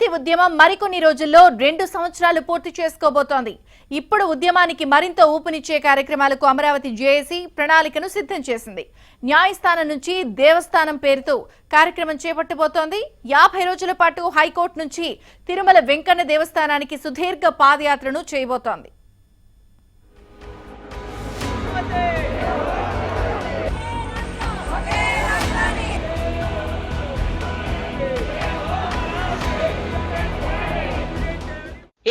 అమరావతి ఉద్యమం మరికొన్ని రోజుల్లో 2 సంవత్సరాలు పూర్తి చేసుకోబోతోంది. ఇప్పుడు ఉద్యమానికి మరింత ఊపునిచ్చే కార్యక్రమాలకు అమరావతి జేఏసీ ప్రణాళికను సిద్ధం చేసింది. న్యాయస్థానం నుంచి దేవస్థానం పేరుతో కార్యక్రమం చేపట్టబోతోంది. 50 రోజుల పాటు హైకోర్టు నుంచి తిరుమల వెంకన్న దేవస్థానానికి సుదీర్ఘ పాదయాత్రను చేయబోతోంది.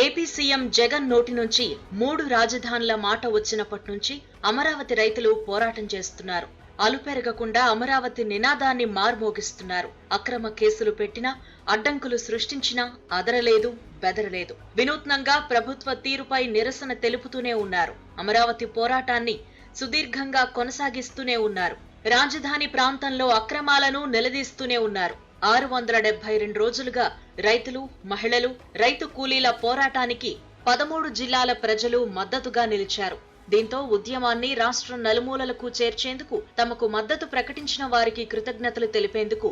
ఏపీ సీఎం జగన్ నోటి నుంచి 3 రాజధానుల మాట వచ్చినప్పటి నుంచి అమరావతి రైతులు పోరాటం చేస్తున్నారు. అలుపెరగకుండా అమరావతి నినాదాన్ని మార్మోగిస్తున్నారు. అక్రమ కేసులు పెట్టినా, అడ్డంకులు సృష్టించినా అదరలేదు, బెదరలేదు. వినూత్నంగా ప్రభుత్వ తీరుపై నిరసన తెలుపుతూనే ఉన్నారు. అమరావతి పోరాటాన్ని సుదీర్ఘంగా కొనసాగిస్తూనే ఉన్నారు. రాజధాని ప్రాంతంలో అక్రమాలను నిలదీస్తూనే ఉన్నారు. 672 రోజులుగా రైతులు, మహిళలు, రైతు కూలీల పోరాటానికి 13 జిల్లాల ప్రజలు మద్దతుగా నిలిచారు. దీంతో ఉద్యమాన్ని రాష్ట్రం నలుమూలలకు చేర్చేందుకు, తమకు మద్దతు ప్రకటించిన వారికి కృతజ్ఞతలు తెలిపేందుకు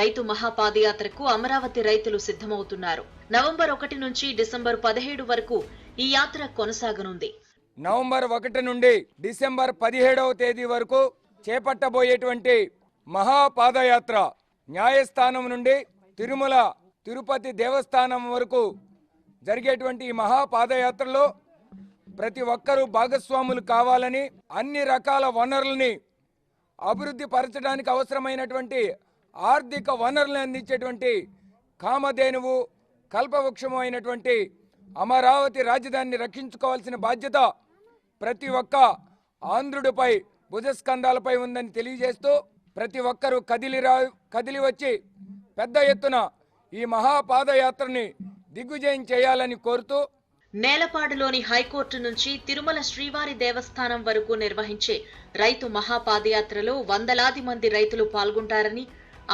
రైతు మహాపాదయాత్రకు అమరావతి రైతులు సిద్ధమవుతున్నారు. నవంబర్ 1 నుంచి డిసెంబర్ 17 వరకు ఈ యాత్ర కొనసాగనుంది. నవంబర్ 1 నుండి డిసెంబర్ 17వ తేదీ వరకు చేపట్టబోయేటువంటి మహాపాదయాత్ర న్యాయస్థానం నుండి తిరుమల తిరుపతి దేవస్థానం వరకు జరిగేటువంటి ఈ మహాపాదయాత్రలో ప్రతి ఒక్కరూ భాగస్వాములు కావాలని, అన్ని రకాల వనరుల్ని అభివృద్ధి పరచడానికి అవసరమైనటువంటి ఆర్థిక వనరులను అందించేటువంటి కామధేనువు, కల్పవృక్షము అయినటువంటి అమరావతి రాజధానిని రక్షించుకోవాల్సిన బాధ్యత ప్రతి ఒక్క ఆంధ్రుడిపై, భుజస్కంధాలపై ఉందని తెలియజేస్తూ ప్రతి ఒక్కరూ కదిలి వచ్చి పెద్ద ఎత్తున ఈ మహాపాదయాత్రని దిగ్విజయం చేయాలని కోరుతూ, నేలపాడులోని హైకోర్టు నుంచి తిరుమల శ్రీవారి దేవస్థానం వరకు నిర్వహించే రైతు మహాపాదయాత్రలో వందలాది మంది రైతులు పాల్గొంటారని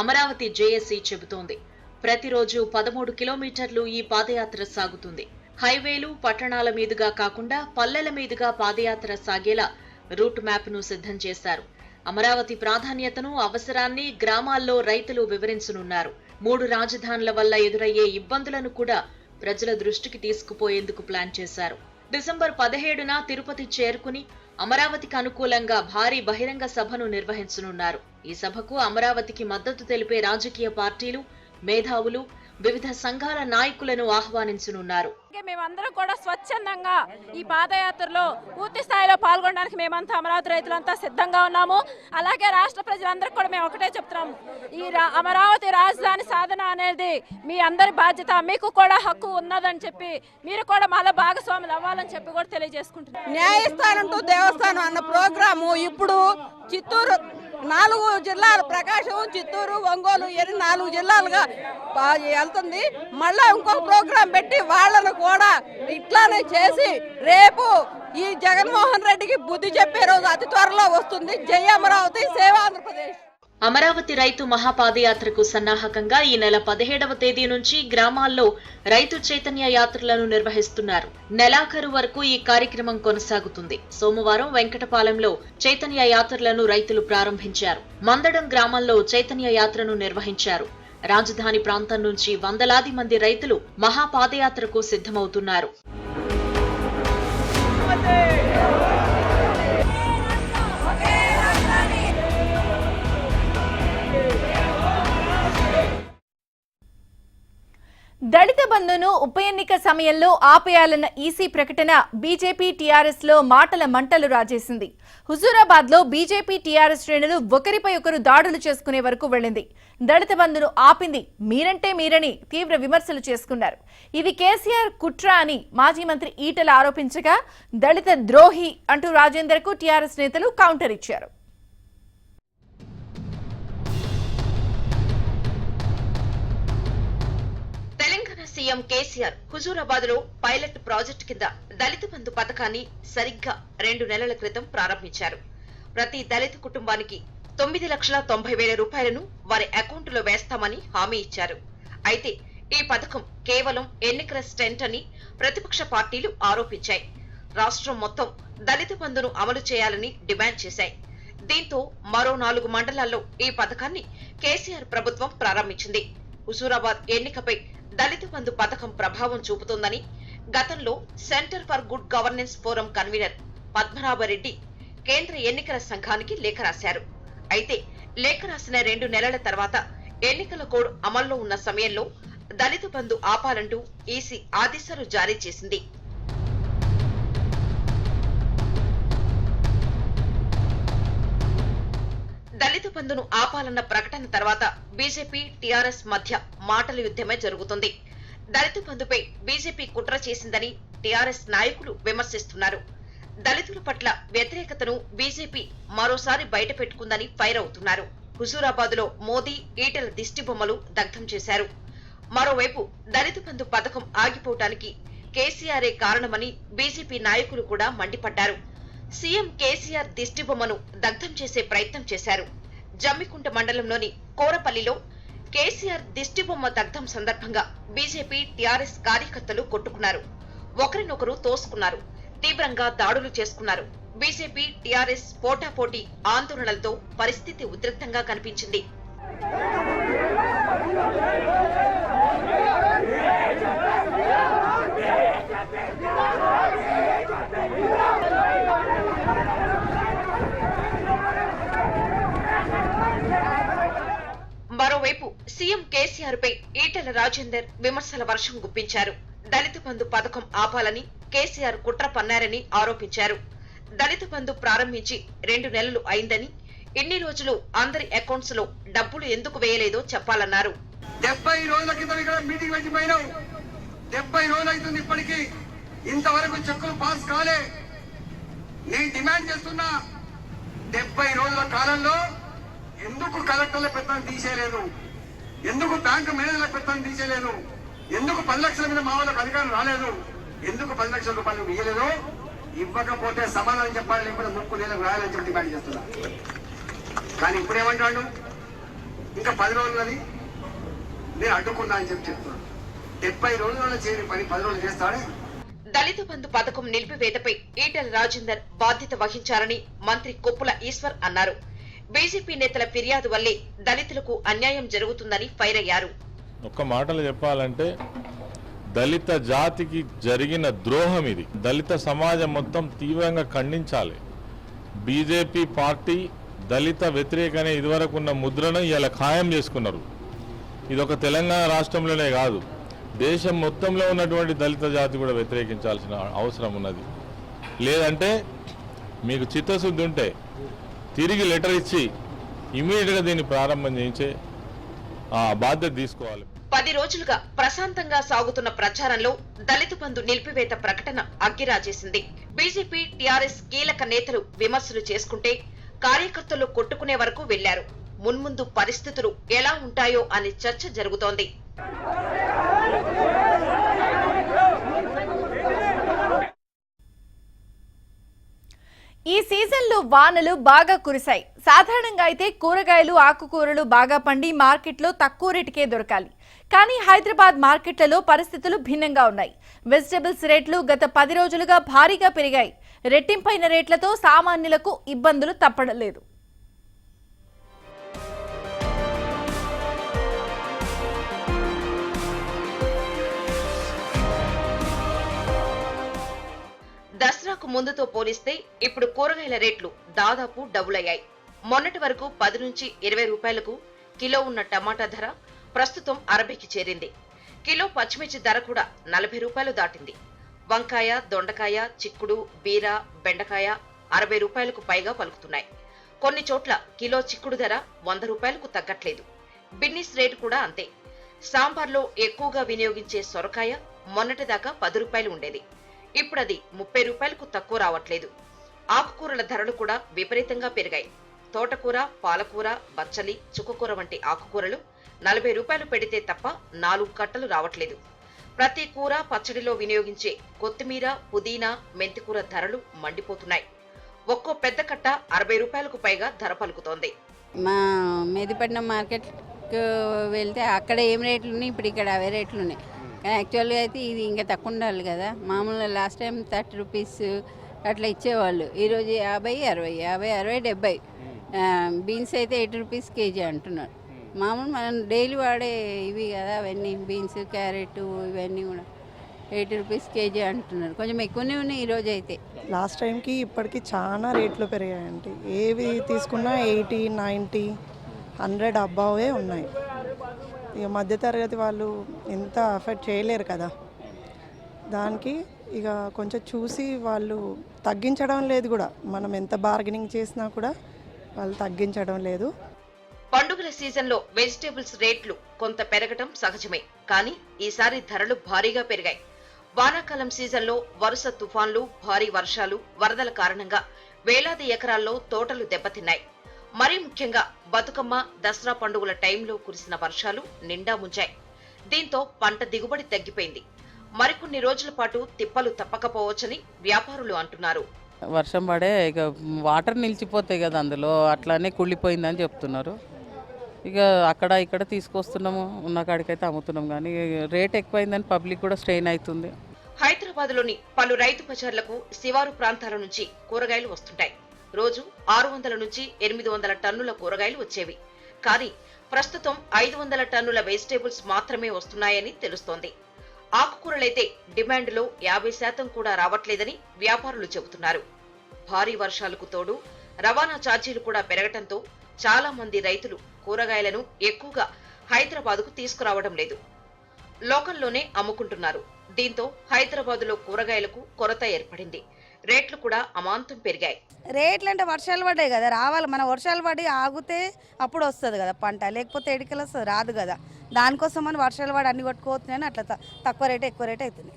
అమరావతి జేఏసీ చెబుతోంది. ప్రతిరోజు 13 కిలోమీటర్లు ఈ పాదయాత్ర సాగుతుంది. హైవేలు, పట్టణాల మీదుగా కాకుండా పల్లెల మీదుగా పాదయాత్ర సాగేలా రూట్ మ్యాప్ ను సిద్ధం చేశారు. అమరావతి ప్రాధాన్యతను, అవసరాన్ని గ్రామాల్లో రైతులు వివరించనున్నారు. 3 రాజధానుల వల్ల ఎదురయ్యే ఇబ్బందులను కూడా ప్రజల దృష్టికి తీసుకుపోయేందుకు ప్లాన్ చేశారు. డిసెంబర్ 17న తిరుపతి చేరుకుని అమరావతికి అనుకూలంగా భారీ బహిరంగ సభను నిర్వహించనున్నారు. ఈ సభకు అమరావతికి మద్దతు తెలిపే రాజకీయ పార్టీలు, మేధావులు, వివిధ సంఘాల నాయకులను ఆహ్వానించనున్నారు. మేమందరం కూడా స్వచ్ఛందంగా ఈ పాదయాత్రలో పూర్తి స్థాయిలో పాల్గొనడానికి మేమంతా అమరావతి రైతులంతా సిద్ధంగా ఉన్నాము. అలాగే రాష్ట్ర ప్రజలందరికీ కూడా మేము ఒకటే చెప్తున్నాము, ఈ అమరావతి రాజధాని సాధన అనేది మీ అందరి బాధ్యత, మీకు కూడా హక్కు ఉన్నదని చెప్పి మీరు కూడా మాలో భాగస్వాములు అవ్వాలని చెప్పి కూడా తెలియజేసుకుంటున్నాం. న్యాయస్థానం టు దేవస్థానం అన్న ప్రోగ్రాము ఇప్పుడు చిత్తూరు 4 జిల్లాలు, ప్రకాశం, చిత్తూరు, ఒంగోలు 4 జిల్లాలుగా వెళ్తుంది. మళ్ళా ఇంకొక ప్రోగ్రాం పెట్టి వాళ్ళను కూడా ఇట్లానే చేసి రేపు ఈ జగన్మోహన్ రెడ్డికి బుద్ధి చెప్పే రోజు అతి త్వరలో వస్తుంది. జై అమరావతి, సేవ ఆంధ్రప్రదేశ్. అమరావతి రైతు మహాపాదయాత్రకు సన్నాహకంగా ఈ నెల 17వ తేదీ నుంచి గ్రామాల్లో రైతు చైతన్య యాత్రలను నిర్వహిస్తున్నారు. నెలాఖరు వరకు ఈ కార్యక్రమం కొనసాగుతుంది. సోమవారం వెంకటపాలెంలో చైతన్య యాత్రలను రైతులు ప్రారంభించారు. మందడం గ్రామంలో చైతన్య యాత్రను నిర్వహించారు. రాజధాని ప్రాంతం నుంచి వందలాది మంది రైతులు మహాపాదయాత్రకు సిద్ధమవుతున్నారు. దళిత బంధును ఉప ఎన్నిక సమయంలో ఆపేయాలన్న ఈసీ ప్రకటన బీజేపీ టీఆర్ఎస్ లో మాటల మంటలు రాజేసింది. హుజూరాబాద్ లో బీజేపీ టీఆర్ఎస్ శ్రేణులు ఒకరిపై ఒకరు దాడులు చేసుకునే వరకు వెళ్లింది. దళిత బంధును ఆపింది మీరంటే మీరని తీవ్ర విమర్శలు చేసుకున్నారు. ఇది కేసీఆర్ కుట్ర అని మాజీ మంత్రి ఈటల ఆరోపించగా, దళిత ద్రోహి అంటూ రాజేందర్ కు టీఆర్ఎస్ నేతలు కౌంటర్ ఇచ్చారు. సీఎం కేసీఆర్ హుజూరాబాద్ లో పైలట్ ప్రాజెక్టు కింద దళిత బంధు పథకాన్ని సరిగ్గా 2 నెలల క్రితం ప్రారంభించారు. ప్రతి దళిత కుటుంబానికి 9,90,000 రూపాయలను వారి అకౌంట్లో వేస్తామని హామీ ఇచ్చారు. అయితే ఈ పథకం కేవలం ఎన్నికల స్టెంట్ అని ప్రతిపక్ష పార్టీలు ఆరోపించాయి. రాష్ట్రం మొత్తం దళిత బంధును అమలు చేయాలని డిమాండ్ చేశాయి. దీంతో మరో 4 మండలాల్లో ఈ పథకాన్ని కేసీఆర్ ప్రభుత్వం ప్రారంభించింది. హుజూరాబాద్ ఎన్నికపై దళిత బంధు పథకం ప్రభావం చూపుతోందని గతంలో centre for good governance forum convener Padmanabha Reddy కేంద్ర ఎన్నికల సంఘానికి లేఖ రాశారు. అయితే లేఖ రాసిన 2 నెలల తర్వాత ఎన్నికల కోడ్ అమల్లో ఉన్న సమయంలో దళిత బంధు ఆపాలంటూ ఈసీ ఆదేశాలు జారీ చేసింది. దళిత బంధును ఆపాలన్న ప్రకటన తర్వాత బీజేపీ టీఆర్ఎస్ మధ్య మాటల యుద్ధమే జరుగుతుంది. దళిత బంధుపై బీజేపీ కుట్ర చేసిందని టీఆర్ఎస్ నాయకులు విమర్శిస్తున్నారు. దళితుల పట్ల వ్యతిరేకతను బీజేపీ మరోసారి బయటపెట్టుకుందని ఫైర్ అవుతున్నారు. హుజూరాబాద్ లో మోదీ ఈటెల దిష్టి బొమ్మలు దగ్ధం చేశారు. మరోవైపు దళిత బంధు పథకం ఆగిపోవటానికి కేసీఆరే కారణమని బీజేపీ నాయకులు కూడా మండిపడ్డారు. సీఎం కేసీఆర్ దిష్టి బొమ్మను దగ్ధం చేసే ప్రయత్నం చేశారు. జమ్మికుంట మండలంలోని కోరపల్లిలో కేసీఆర్ దిష్టి బొమ్మ దగ్ధం సందర్భంగా బీజేపీ టీఆర్ఎస్ కార్యకర్తలు కొట్టుకున్నారు. ఒకరినొకరు తోసుకున్నారు. తీవ్రంగా దాడులు చేసుకున్నారు. బీజేపీ టీఆర్ఎస్ పోటాపోటీ ఆందోళనలతో పరిస్థితి ఉద్రిక్తంగా కనిపించింది. మరోవైపు సీఎం కేసీఆర్ పై ఈటెల రాజేందర్ విమర్శల వర్షం గుప్పించారు. దళిత బంధు పథకం ఆపాలని కేసీఆర్ కుట్ర పన్నారని ఆరోపించారు. దళిత బంధు ప్రారంభించి 2 నెలలు అయిందని, ఇన్ని రోజులు అందరి అకౌంట్స్ లో డబ్బులు ఎందుకు వేయలేదో చెప్పాలన్నారు. 70 రోజుల క్రితం ఇక్కడ మీటింగ్ పెట్టిపోయినావు. 70 రోజులు అవుతుంది, ఇప్పటికీ ఇంతవరకు చెక్కులు పాస్ కాలే. నేను డిమాండ్ చేస్తున్నా, 70 రోజుల కాలంలో ఎందుకు కలెక్టర్ల పెత్తనం తీసేయలేదు, ఎందుకు బ్యాంకు మేనేజర్ల పెత్తనం తీసేయలేదు, ఎందుకు 10 లక్షల మీద మా వాళ్ళకు అధికారం రాలేదు, ఎందుకు 10 లక్షల రూపాయలు ఇయ్యలేదు, ఇవ్వకపోతే సమాధానం చెప్పాలి, లేకపోతే ముక్కు నీళ్ళకు రాయాలని చెప్పి డిమాండ్ చేస్తున్నా. కానీ ఇప్పుడేమంటాడు, ఇంకా 10 రోజులది నేను అడ్డుకున్నా అని చెప్పి చెప్తున్నాడు. 70 రోజులలో చేయని పని 10 రోజులు చేస్తాడే. దళిత బంధు పథకం నిలిపివేతపై ఈటెల రాజేందర్ బాధ్యత వహించారని మంత్రి కొప్పుల ఈశ్వర్ అన్నారు. బీజేపీ నేతల ఫిర్యాదు వల్లే దళితులకు అన్యాయం జరుగుతుందని ఫైర్ అయ్యారు. ఒక్క మాటలు చెప్పాలంటే దళిత జాతికి జరిగిన ద్రోహం ఇది. దళిత సమాజం మొత్తం తీవ్రంగా ఖండించాలి. బీజేపీ పార్టీ దళిత వ్యతిరేకనే ఇదివరకు ఉన్న ముద్రను ఇలా ఖాయం చేసుకున్నారు. ఇదొక తెలంగాణ రాష్ట్రంలోనే కాదు, దేశం మొత్తంలో ఉన్నటువంటి దళిత జాతి కూడా వ్యతిరేకించాల్సిన అవసరం ఉన్నది. లేదంటే మీకు చిత్తశుద్ధి ఉంటే తిరిగి లెటర్ ఇచ్చి ఇమీడియట్గా దీన్ని ప్రారంభం చేయించే బాధ్యత తీసుకోవాలి. 10 రోజులుగా ప్రశాంతంగా సాగుతున్న ప్రచారంలో దళిత బంధు నిలిపివేత ప్రకటన అగ్గిరాజేసింది. బీజేపీ టీఆర్ఎస్ కీలక నేతలు విమర్శలు చేసుకుంటే కార్యకర్తలు కొట్టుకునే వరకు వెళ్లారు. మున్ముందు పరిస్థితులు ఎలా ఉంటాయో అనే చర్చ జరుగుతోంది. ఈ సీజన్లో వానలు బాగా కురిశాయి. సాధారణంగా అయితే కూరగాయలు, ఆకుకూరలు బాగా పండి మార్కెట్లో తక్కువ రేటుకే దొరకాలి. కానీ హైదరాబాద్ మార్కెట్లలో పరిస్థితులు భిన్నంగా ఉన్నాయి. వెజిటబుల్స్ రేట్లు గత 10 రోజులుగా భారీగా పెరిగాయి. రెట్టింపైన రేట్లతో సామాన్యులకు ఇబ్బందులు తప్పడం లేదు. దసరాకు ముందుతో పోలిస్తే ఇప్పుడు కూరగాయల రేట్లు దాదాపు డబుల్ అయ్యాయి. మొన్నటి వరకు 10 నుంచి 20 రూపాయలకు కిలో ఉన్న టమాటా ధర ప్రస్తుతం 60కి చేరింది. కిలో పచ్చిమిర్చి ధర కూడా 40 రూపాయలు దాటింది. వంకాయ, దొండకాయ, చిక్కుడు, బీర, బెండకాయ 60 రూపాయలకు పైగా పలుకుతున్నాయి. కొన్ని చోట్ల కిలో చిక్కుడు ధర 100 రూపాయలకు తగ్గట్లేదు. బిన్నీస్ రేటు కూడా అంతే. సాంబార్లో ఎక్కువగా వినియోగించే సొరకాయ మొన్నటిదాకా 10 రూపాయలు ఉండేది. ఇప్పుడది 30 రూపాయలకు తక్కువ రావట్లేదు. ఆకుకూరల ధరలు కూడా విపరీతంగా పెరిగాయి. తోటకూర, పాలకూర, బచ్చలి, చుక్కకూర వంటి ఆకుకూరలు 40 రూపాయలు పెడితే తప్ప 4 కట్టలు రావట్లేదు. ప్రతి కూర, పచ్చడిలో వినియోగించే కొత్తిమీర, పుదీనా, మెంతికూర ధరలు మండిపోతున్నాయి. ఒక్కో పెద్ద కట్ట 60 రూపాయలకు పైగా ధర పలుకుతోంది. మా మెహదీపట్నం మార్కెట్కు వెళ్తే అక్కడ ఏం రేట్లు ఉన్నాయి, ఇప్పుడు ఇక్కడ అవే రేట్లు ఉన్నాయి. కానీ యాక్చువల్గా అయితే ఇది ఇంకా తక్కువ ఉండాలి కదా. మామూలుగా లాస్ట్ టైం 30 రూపీస్ అట్లా ఇచ్చేవాళ్ళు. ఈరోజు 50, 60, 50, 60, 70. బీన్స్ అయితే 80 రూపీస్ కేజీ అంటున్నారు. మామూలు మనం డైలీ వాడే ఇవి కదా అవన్నీ బీన్స్ క్యారెట్ ఇవన్నీ కూడా 80 రూపీస్ కేజీ అంటున్నారు. కొంచెం ఎక్కువనే ఉన్నాయి ఈరోజు అయితే. లాస్ట్ టైంకి ఇప్పటికి చాలా రేట్లు పెరిగాయండి. ఏవి తీసుకున్నా 80, 90, 100 అబ్బావే ఉన్నాయి. ఇక మధ్యతరగతి వాళ్ళు ఎంత అఫెక్ట్ చేయలేరు కదా, దానికి ఇక కొంచెం చూసి వాళ్ళు తగ్గించడం లేదు కూడా. మనం ఎంత బార్గెనింగ్ చేసినా కూడా వాళ్ళు తగ్గించడం లేదు. పండుగల సీజన్లో వెజిటేబుల్స్ రేట్లు కొంత పెరగటం సహజమే, కానీ ఈసారి ధరలు భారీగా పెరిగాయి. వానాకాలం సీజన్లో వరుస తుఫాన్లు, భారీ వర్షాలు, వరదల కారణంగా వేలాది ఎకరాల్లో తోటలు దెబ్బతిన్నాయి. మరీ ముఖ్యంగా బతుకమ్మ, దసరా పండుగల టైంలో కురిసిన వర్షాలు నిండా ముంచాయి. దీంతో పంట దిగుబడి తగ్గిపోయింది. మరికొన్ని రోజుల పాటు తిప్పలు తప్పకపోవచ్చని వ్యాపారులు అంటున్నారు. వర్షం పడే ఇక వాటర్ నిలిచిపోతాయి కదా, అందులో అట్లానే కుళ్ళిపోయిందని చెప్తున్నారు. ఇక అక్కడ ఇక్కడ తీసుకొస్తున్నాము, ఉన్న కాడికైతే అమ్ముతున్నాం, కానీ రేట్ ఎక్కువైందని పబ్లిక్ కూడా స్ట్రెయిన్ అవుతుంది. హైదరాబాద్లోని పలు రైతు బజార్లకు శివారు ప్రాంతాల నుంచి కూరగాయలు వస్తుంటాయి. రోజు 600 నుంచి 800 టన్నుల కూరగాయలు వచ్చేవి. కానీ ప్రస్తుతం 500 టన్నుల వెజిటేబుల్స్ మాత్రమే వస్తున్నాయని తెలుస్తోంది. ఆకుకూరలైతే డిమాండ్లో 50% కూడా రావట్లేదని వ్యాపారులు చెబుతున్నారు. భారీ వర్షాలకు తోడు రవాణా ఛార్జీలు కూడా పెరగటంతో చాలా మంది రైతులు కూరగాయలను ఎక్కువగా హైదరాబాద్కు తీసుకురావడం లేదు, లోకల్లోనే అమ్ముకుంటున్నారు. దీంతో హైదరాబాద్లో కూరగాయలకు కొరత ఏర్పడింది. రేట్లు కూడా అమాంతం పెరిగాయి. రేట్లు అంటే వర్షాలు పడ్డాయి కదా, రావాలి. మన వర్షాలు పడి ఆగితే అప్పుడు వస్తుంది కదా పంట, లేకపోతే ఎడికలు వస్తుంది, రాదు కదా. దానికోసం అని వర్షాలు పడి అన్ని కొట్టుకోవచ్చునని అట్లా తక్కువ రేటు ఎక్కువ రేటు అవుతుంది.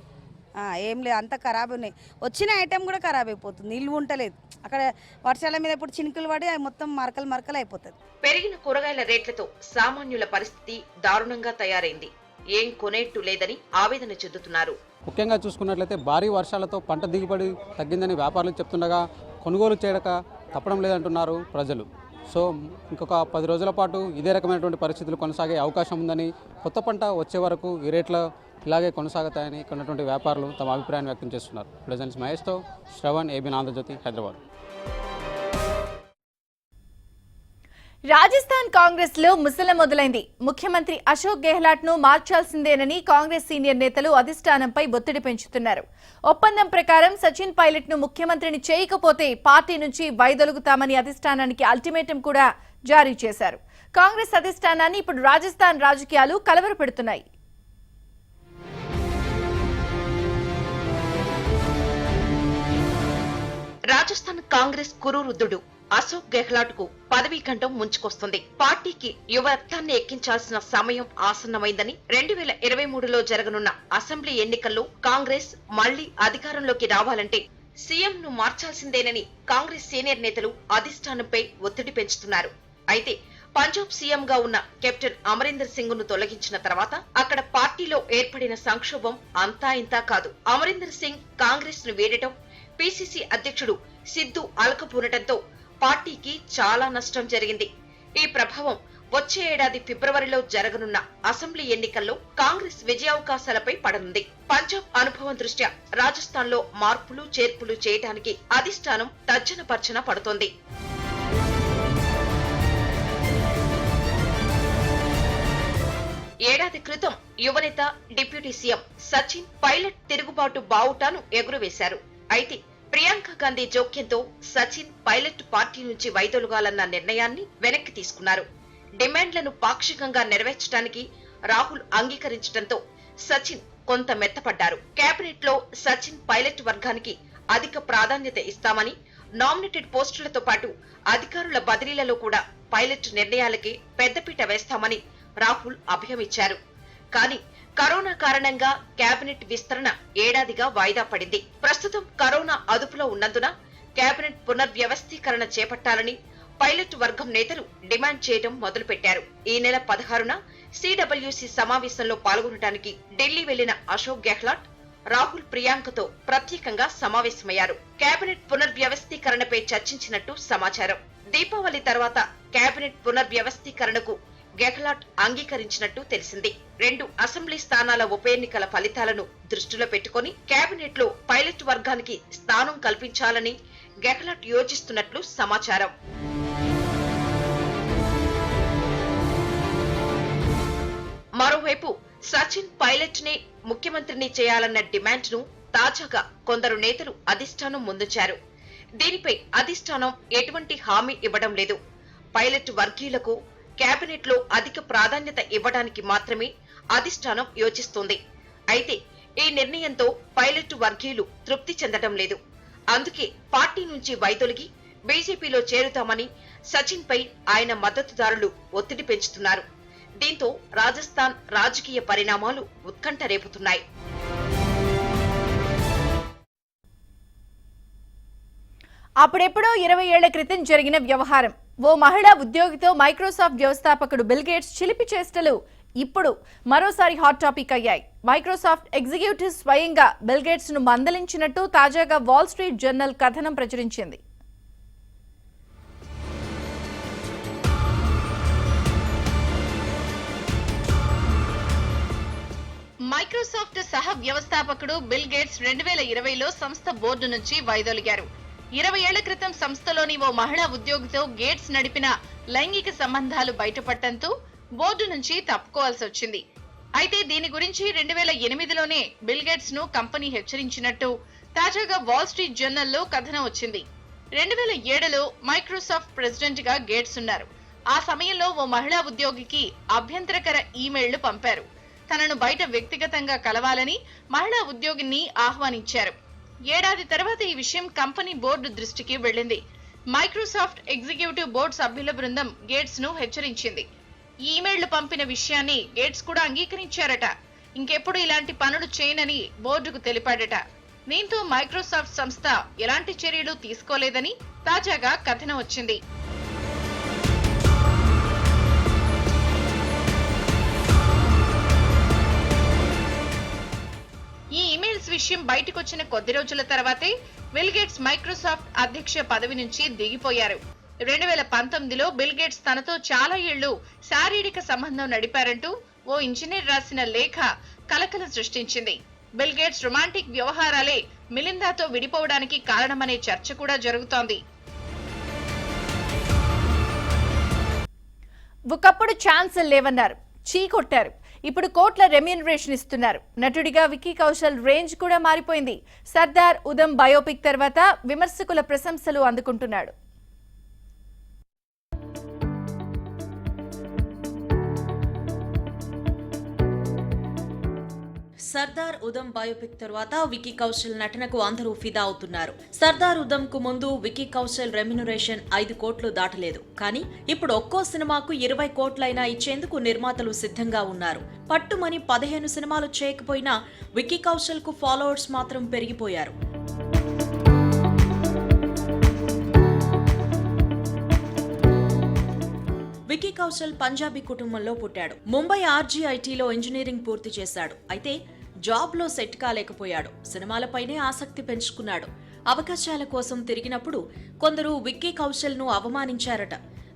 ఏం లేదు, అంత ఖరాబ్ ఉన్నాయి. వచ్చిన ఐటెం కూడా ఖరాబ్ అయిపోతుంది, నిల్వ ఉంటలేదు. అక్కడ వర్షాల మీద ఇప్పుడు చినుకులు పడి అవి మొత్తం మరకలు మరకలు అయిపోతుంది. పెరిగిన కూరగాయల రేట్లతో సామాన్యుల పరిస్థితి దారుణంగా తయారైంది. ఏం కొనేట్టు లేదని ఆవేదన చెందుతున్నారు. ముఖ్యంగా చూసుకున్నట్లయితే భారీ వర్షాలతో పంట దిగుబడి తగ్గిందని వ్యాపారులు చెప్తుండగా కొనుగోలు చేయక తప్పడం లేదంటున్నారు ప్రజలు. సో ఇంకొక 10 రోజుల పాటు ఇదే రకమైనటువంటి పరిస్థితులు కొనసాగే అవకాశం ఉందని, కొత్త పంట వచ్చే వరకు ఈ రేట్లు ఇలాగే కొనసాగుతాయని ఇక్కడ ఉన్నటువంటి వ్యాపారులు తమ అభిప్రాయాన్ని వ్యక్తం చేస్తున్నారు. ప్రజెంట్స్ మహేష్తో శ్రవణ్, ఏబీఎన్ ఆంధ్రజ్యోతి, హైదరాబాద్. రాజస్థాన్ కాంగ్రెస్ లో ముసల మొదలైంది. ముఖ్యమంత్రి అశోక్ గెహ్లాట్ ను మార్చాల్సిందేనని కాంగ్రెస్ సీనియర్ నేతలు అధిష్టానంపై ఒత్తిడి పెంచుతున్నారు. ఒప్పందం ప్రకారం సచిన్ పైలట్ ను ముఖ్యమంత్రిని చేయకపోతే పార్టీ నుంచి వైదొలుగుతామని అధిష్టానానికి అల్టిమేటం కూడా జారీ చేశారు. కాంగ్రెస్ అధిష్టానాన్ని ఇప్పుడు రాజస్థాన్ రాజకీయాలు కలవరపెడుతున్నాయి. రాజస్థాన్ కాంగ్రెస్ కురువృద్ధుడు అశోక్ గెహ్లాట్ కు పదవీ ఖండం ముంచుకొస్తుంది. పార్టీకి యువ రక్తాన్ని ఎక్కించాల్సిన సమయం ఆసన్నమైందని 2023లో జరగనున్న అసెంబ్లీ ఎన్నికల్లో కాంగ్రెస్ మళ్లీ అధికారంలోకి రావాలంటే సీఎం ను మార్చాల్సిందేనని కాంగ్రెస్ సీనియర్ నేతలు అధిష్టానంపై ఒత్తిడి పెంచుతున్నారు. అయితే పంజాబ్ సీఎం గా ఉన్న కెప్టెన్ అమరీందర్ సింగ్ ను తొలగించిన తర్వాత అక్కడ పార్టీలో ఏర్పడిన సంక్షోభం అంతా ఇంతా కాదు. అమరీందర్ సింగ్ కాంగ్రెస్ ను వీడటం, పీసీసీ అధ్యక్షుడు సిద్ధు అలకపూనటంతో పార్టీకి చాలా నష్టం జరిగింది. ఈ ప్రభావం వచ్చే ఏడాది ఫిబ్రవరిలో జరగనున్న అసెంబ్లీ ఎన్నికల్లో కాంగ్రెస్ విజయావకాశాలపై పడనుంది. పంజాబ్ అనుభవం దృష్ట్యా రాజస్థాన్ లో మార్పులు చేర్పులు చేయడానికి అధిష్టానం తర్జన భర్జన పడుతోంది. ఏడాది క్రితం యువనేత డిప్యూటీ సీఎం సచిన్ పైలట్ తిరుగుబాటు బావుటాను ఎగురవేశారు. అయితే ప్రియాంక గాంధీ జోక్యంతో సచిన్ పైలట్ పార్టీ నుంచి వైదొలగాలన్న నిర్ణయాన్ని వెనక్కి తీసుకున్నారు. డిమాండ్లను పాక్షికంగా నెరవేర్చడానికి రాహుల్ అంగీకరించడంతో సచిన్ కొంత మెత్తపడ్డారు. కేబినెట్ లో సచిన్ పైలట్ వర్గానికి అధిక ప్రాధాన్యత ఇస్తామని, నామినేటెడ్ పోస్టులతో పాటు అధికారుల బదిలీలలో కూడా పైలట్ నిర్ణయాలకి పెద్దపీట వేస్తామని రాహుల్ అభయమిచ్చారు. కానీ కరోనా కారణంగా కేబినెట్ విస్తరణ ఏడాదిగా వాయిదా పడింది. ప్రస్తుతం కరోనా అదుపులో ఉన్నందున కేబినెట్ పునర్వ్యవస్థీకరణ చేపట్టాలని పైలట్ వర్గం నేతలు డిమాండ్ చేయడం మొదలుపెట్టారు. ఈ నెల 16న సిడబ్ల్యూసీ సమావేశంలో పాల్గొనడానికి ఢిల్లీ వెళ్లిన అశోక్ గెహ్లాట్, రాహుల్ ప్రియాంకతో ప్రత్యేకంగా సమావేశమయ్యారు. కేబినెట్ పునర్వ్యవస్థీకరణపై చర్చించినట్టు సమాచారం. దీపావళి తర్వాత కేబినెట్ పునర్వ్యవస్థీకరణకు గెహ్లాట్ అంగీకరించినట్టు తెలిసింది. 2 అసెంబ్లీ స్థానాల ఉప ఎన్నికల ఫలితాలను దృష్టిలో పెట్టుకుని కేబినెట్ లో పైలట్ వర్గానికి స్థానం కల్పించాలని గెహ్లాట్ యోచిస్తున్నట్లు సమాచారం. సచిన్ పైలట్ ని ముఖ్యమంత్రిని చేయాలన్న డిమాండ్ ను తాజాగా కొందరు నేతలు అధిష్టానం ముందుంచారు. దీనిపై అధిష్టానం ఎటువంటి హామీ ఇవ్వడం లేదు. పైలట్ వర్గీయులకు కేబినెట్ లో అధిక ప్రాధాన్యత ఇవ్వడానికి మాత్రమే అధిష్టానం యోచిస్తోంది. అయితే ఈ నిర్ణయంతో పైలట్ వర్గీయులు తృప్తి చెందడం లేదు. అందుకే పార్టీ నుంచి వైదొలిగి బీజేపీలో చేరుతామని సచిన్ పై ఆయన మద్దతుదారులు ఒత్తిడి పెంచుతున్నారు. దీంతో రాజస్థాన్ రాజకీయ పరిణామాలు ఉత్కంఠ రేపుతున్నాయి. అప్పుడెప్పుడో 20 ఏళ్ల క్రితం జరిగిన వ్యవహారం. ఓ మహిళా ఉద్యోగితో మైక్రోసాఫ్ట్ వ్యవస్థాపకుడు బిల్ గేట్స్ చిలిపి చేష్టలు ఇప్పుడు మరోసారి హాట్ టాపిక్ అయ్యాయి. మైక్రోసాఫ్ట్ ఎగ్జిక్యూటివ్ స్వయంగా బిల్ గేట్స్ ను మందలించినట్టు తాజాగా వాల్ స్ట్రీట్ జర్నల్ కథనం ప్రచురించింది. మైక్రోసాఫ్ట్ సహ వ్యవస్థాపకుడు బిల్ గేట్స్ 2020లో సంస్థ బోర్డు నుంచి వైదొలిగారు. 20 ఏళ్ల క్రితం సంస్థలోని ఓ మహిళా ఉద్యోగితో గేట్స్ నడిపిన లైంగిక సంబంధాలు బయటపడటంతో బోర్డు నుంచి తప్పుకోవాల్సి వచ్చింది. అయితే దీని గురించి 2008లోనే బిల్ గేట్స్ ను కంపెనీ హెచ్చరించినట్టు తాజాగా వాల్ స్ట్రీట్ జర్నల్లో కథనం వచ్చింది. 2007లో మైక్రోసాఫ్ట్ ప్రెసిడెంట్ గా గేట్స్ ఉన్నారు. ఆ సమయంలో ఓ మహిళా ఉద్యోగికి అభ్యంతరకర ఈమెయిళ్లు పంపారు. తనను బయట వ్యక్తిగతంగా కలవాలని మహిళా ఉద్యోగిని ఆహ్వానించారు. ఏడాది తర్వాత ఈ విషయం కంపెనీ బోర్డు దృష్టికి వెళ్లింది. మైక్రోసాఫ్ట్ ఎగ్జిక్యూటివ్ బోర్డు సభ్యుల బృందం గేట్స్ ను హెచ్చరించింది. ఈ ఈమెయిళ్లు పంపిన విషయాన్ని గేట్స్ కూడా అంగీకరించారట. ఇంకెప్పుడు ఇలాంటి పనులు చేయనని బోర్డుకు తెలిపాడట. దీంతో మైక్రోసాఫ్ట్ సంస్థ ఎలాంటి చర్యలు తీసుకోలేదని తాజాగా కథనం వచ్చింది. ఈ ఈమెయిల్స్ విషయం బయటకొచ్చిన కొద్ది రోజుల తర్వాతే బిల్ గేట్స్ మైక్రోసాఫ్ట్ అధ్యక్ష పదవి నుంచి దిగిపోయారు. 2019లో బిల్ గేట్స్ తనతో చాలా ఏళ్లు శారీరక సంబంధం నడిపారంటూ ఓ ఇంజనీర్ రాసిన లేఖ కలకలం సృష్టించింది. బిల్ గేట్స్ రొమాంటిక్ వ్యవహారాలే మిలిందాతో విడిపోవడానికి కారణమనే చర్చ కూడా జరుగుతోంది. ఒకప్పుడు ఛాన్సులు లేవన్నారు, చీకొట్టారు. ఇప్పుడు కోట్ల రెమ్యూనరేషన్ ఇస్తున్నారు. నటుడిగా విక్కీ కౌశల్ రేంజ్ కూడా మారిపోయింది. సర్దార్ ఉదమ్ బయోపిక్ తర్వాత విమర్శకుల ప్రశంసలు అందుకుంటున్నాడు. సర్దార్ ఉదమ్ బయోపిక్ తర్వాత విక్కీ కౌశల్ నటనకు అందరూ ఫిదా అవుతున్నారు. సర్దార్ ఉదమ్ కు ముందు విక్కీ కౌశల్ రెమ్యునరేషన్ 5 కోట్లు దాటలేదు. కానీ ఇప్పుడు ఒక్కో సినిమాకు 20 కోట్లైనా ఇచ్చేందుకు నిర్మాతలు సిద్ధంగా ఉన్నారు. పట్టుమని 15 సినిమాలు చేయకపోయినా విక్కీ కౌశల్ కు ఫాలోవర్స్ మాత్రం పెరిగిపోయారు. విక్కీ కౌశల్ పంజాబీ కుటుంబంలో పుట్టాడు. ముంబై RGITలో ఇంజనీరింగ్ పూర్తి చేశాడు. అయితే జాబ్ లో సెట్ కాలేకపోయాడు. సినిమాలపైనే ఆసక్తి పెంచుకున్నాడు. అవకాశాల కోసం తిరిగినప్పుడు కొందరు విక్కీ కౌశల్ ను అవమానించారట.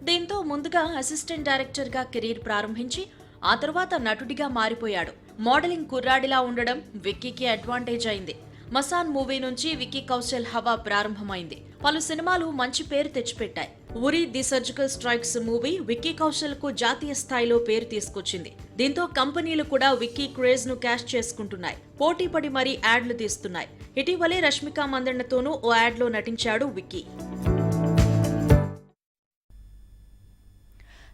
దీంతో ముందుగా అసిస్టెంట్ డైరెక్టర్ గా కెరీర్ ప్రారంభించి ఆ తర్వాత నటుడిగా మారిపోయాడు. మోడలింగ్ కుర్రాడిలా ఉండడం విక్కీకి అడ్వాంటేజ్ అయింది. మసాన్ మూవీ నుంచి విక్కీ కౌశల్ హవా ప్రారంభమైంది. పలు సినిమాలు మంచి పేరు తెచ్చిపెట్టాయి. Uri the surgical strikes movie Vicky Kaushal కు జాతీయ స్థాయిలో పేరు తీసుకొచ్చింది. దీంతో కంపెనీలు కూడా విక్కీ క్రేజ్ ను క్యాష్ చేసుకుంటున్నాయి. పోటీపడి మరీ యాడ్లు తీస్తున్నాయి. ఇటీవలే రష్మిక మందన్నతోనూ ఓ యాడ్ లో నటించాడు విక్కీ.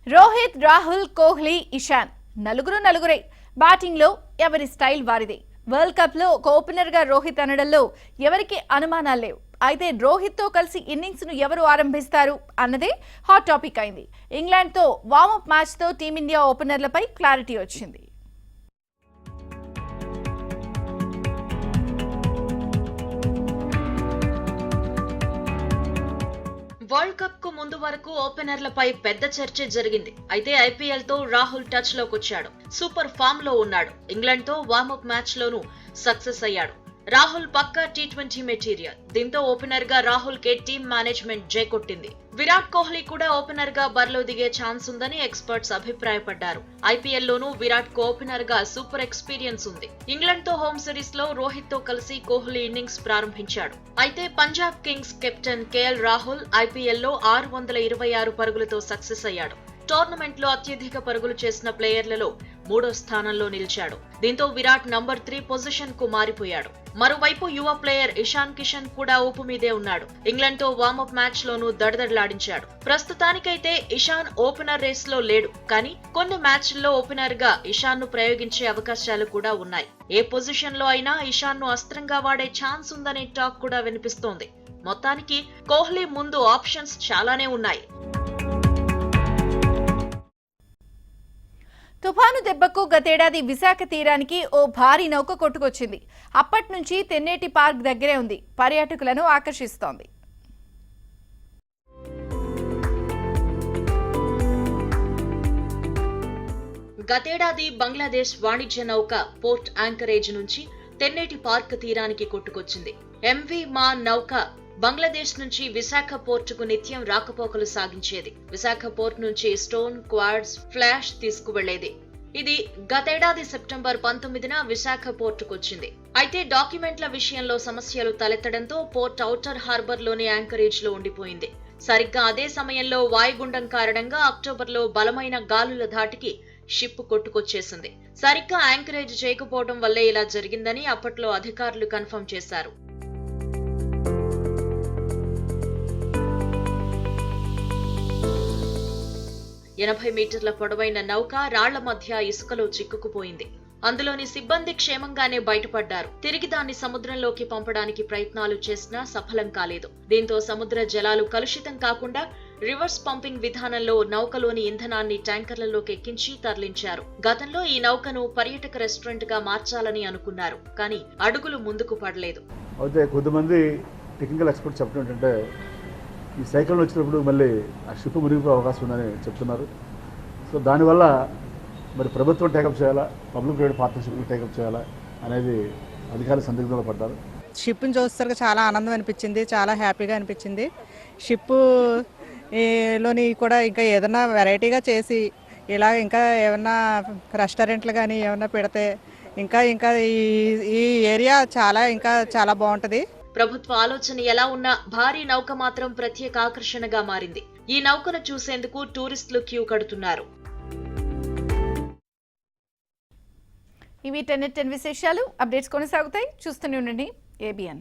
రోహిత్, రాహుల్, కోహ్లీ, ఇషాన్ నలుగురే. బ్యాటింగ్ లో ఎవరి స్టైల్ వారిదే. వరల్డ్ కప్ లో ఒక ఓపెనర్ గా రోహిత్ అనడంలో ఎవరికి అనుమానాలు లేవు. అయితే రోహిత్ తో కలిసి ఇన్నింగ్స్ ను ఎవరు ఆరంభిస్తారు అన్నదే హాట్ టాపిక్ అయింది. ఇంగ్లాండ్ తో వార్మప్ మ్యాచ్ తో టీమిండియా ఓపెనర్లపై క్లారిటీ వచ్చింది. వరల్డ్ కప్ కు ముందు వరకు ఓపెనర్లపై పెద్ద చర్చ జరిగింది. అయితే IPL తో రాహుల్ టచ్ లోకొచ్చాడు. సూపర్ ఫామ్ లో ఉన్నాడు. ఇంగ్లాండ్ తో వార్మప్ మ్యాచ్ లోనూ సక్సెస్ అయ్యాడు. రాహుల్ పక్కా T20 మెటీరియల్. దీంతో ఓపెనర్ గా రాహుల్ కే టీమ్ మేనేజ్మెంట్ జై కొట్టింది. విరాట్ కోహ్లీ కూడా ఓపెనర్ గా బరిలో దిగే ఛాన్స్ ఉందని ఎక్స్పర్ట్స్ అభిప్రాయపడ్డారు. IPL లోనూ విరాట్ కు ఓపెనర్ గా సూపర్ ఎక్స్పీరియన్స్ ఉంది. ఇంగ్లాండ్ తో హోమ్ సిరీస్ లో రోహిత్ తో కలిసి కోహ్లీ ఇన్నింగ్స్ ప్రారంభించాడు. అయితే Punjab Kings captain KL Rahul IPL లో 626 పరుగులతో సక్సెస్ అయ్యాడు. టోర్నమెంట్ లో అత్యధిక పరుగులు చేసిన ప్లేయర్లలో 3వ స్థానంలో నిలిచాడు. దీంతో విరాట్ నంబర్ 3 పొజిషన్ కు మారిపోయాడు. మరోవైపు యువ ప్లేయర్ ఇషాన్ కిషన్ కూడా ఊపు మీదే ఉన్నాడు. ఇంగ్లాండ్ తో వార్మప్ మ్యాచ్ లోనూ దడదడలాడించాడు. ప్రస్తుతానికైతే ఇషాన్ ఓపెనర్ రేస్ లో లేడు, కానీ కొన్ని మ్యాచ్ల్లో ఓపెనర్ గా ఇషాన్ ను ప్రయోగించే అవకాశాలు కూడా ఉన్నాయి. ఏ పొజిషన్ లో అయినా ఇషాన్ ను అస్త్రంగా వాడే ఛాన్స్ ఉందనే టాక్ కూడా వినిపిస్తోంది. మొత్తానికి కోహ్లీ ముందు ఆప్షన్స్ చాలానే ఉన్నాయి. తుఫాను దెబ్బకు గతేడాది విశాఖ తీరానికి ఓ భారీ నౌక కొట్టుకొచ్చింది. అప్పటి నుంచి తెన్నేటి పార్క్ దగ్గరే ఉంది. పర్యాటకులను ఆకర్షిస్తోంది. గతేడాది బంగ్లాదేశ్ వాణిజ్య నౌక పోర్ట్ యాంకరేజ్ నుంచి తెన్నేటి పార్క్ తీరానికి కొట్టుకొచ్చింది. ఎంవి మా నౌక బంగ్లాదేశ్ నుంచి విశాఖ పోర్టుకు నిత్యం రాకపోకలు సాగించేది. విశాఖ పోర్ట్ నుంచి స్టోన్, క్వాడ్స్, ఫ్లాష్ తీసుకువెళ్లేది. ఇది గతేడాది సెప్టెంబర్ 19న విశాఖ పోర్టుకొచ్చింది. అయితే డాక్యుమెంట్ల విషయంలో సమస్యలు తలెత్తడంతో పోర్ట్ ఔటర్ హార్బర్ లోని యాంకరేజ్ లో ఉండిపోయింది. సరిగ్గా అదే సమయంలో వాయుగుండం కారణంగా అక్టోబర్లో బలమైన గాలుల ధాటికి షిప్ కొట్టుకొచ్చేసింది. సరిగ్గా యాంకరేజ్ చేయకపోవడం వల్లే ఇలా జరిగిందని అప్పట్లో అధికారులు కన్ఫర్మ్ చేశారు. ఎనభై మీటర్ల పొడవైన నౌక రాళ్ల మధ్య ఇసుకలో చిక్కుకుపోయింది. అందులోని సిబ్బంది క్షేమంగానే బయటపడ్డారు. తిరిగి దాన్ని సముద్రంలోకి పంపడానికి ప్రయత్నాలు చేసినా సఫలం కాలేదు. దీంతో సముద్ర జలాలు కలుషితం కాకుండా రివర్స్ పంపింగ్ విధానంలో నౌకలోని ఇంధనాన్ని ట్యాంకర్లలోకి ఎక్కించి తరలించారు. గతంలో ఈ నౌకను పర్యాటక రెస్టారెంట్ గా మార్చాలని అనుకున్నారు, కానీ అడుగులు ముందుకు పడలేదు. అయితే కొంతమంది టెక్నికల్ ఎక్స్పర్ట్ చెప్పడం ఏంటంటే ఈ సైక్లోన్ వచ్చినప్పుడు మళ్ళీ ఆ షిప్ మునిగిపోయే అవకాశం ఉందని చెప్తున్నారు. సో దానివల్ల మరి ప్రభుత్వం టేకప్ చేయాలా, పబ్లిక్ ప్రైవేట్ పార్ట్నర్షిప్ టేకప్ చేయాలా అనేది అధికారులు సందిగ్ధంలో పడ్డారు. షిప్ని చూస్తారు చాలా ఆనందం అనిపించింది, చాలా హ్యాపీగా అనిపించింది. షిప్ లోని కూడా ఇంకా ఏదైనా వెరైటీగా చేసి ఇలా ఇంకా ఏమన్నా రెస్టారెంట్లు కానీ ఏమన్నా పెడితే ఇంకా ఇంకా ఈ ఏరియా చాలా బాగుంటుంది. ప్రభుత్వ ఆలోచన ఎలా ఉన్నా భారీ నౌక మాత్రం ప్రత్యేక ఆకర్షణగా మారింది. ఈ నౌకను చూసేందుకు టూరిస్టులు క్యూ కడుతున్నారు. ఇవి 10 విశేషాలు. అప్డేట్స్ కొనసాగుతాయి. చూస్తూనే ఉండండి ABN.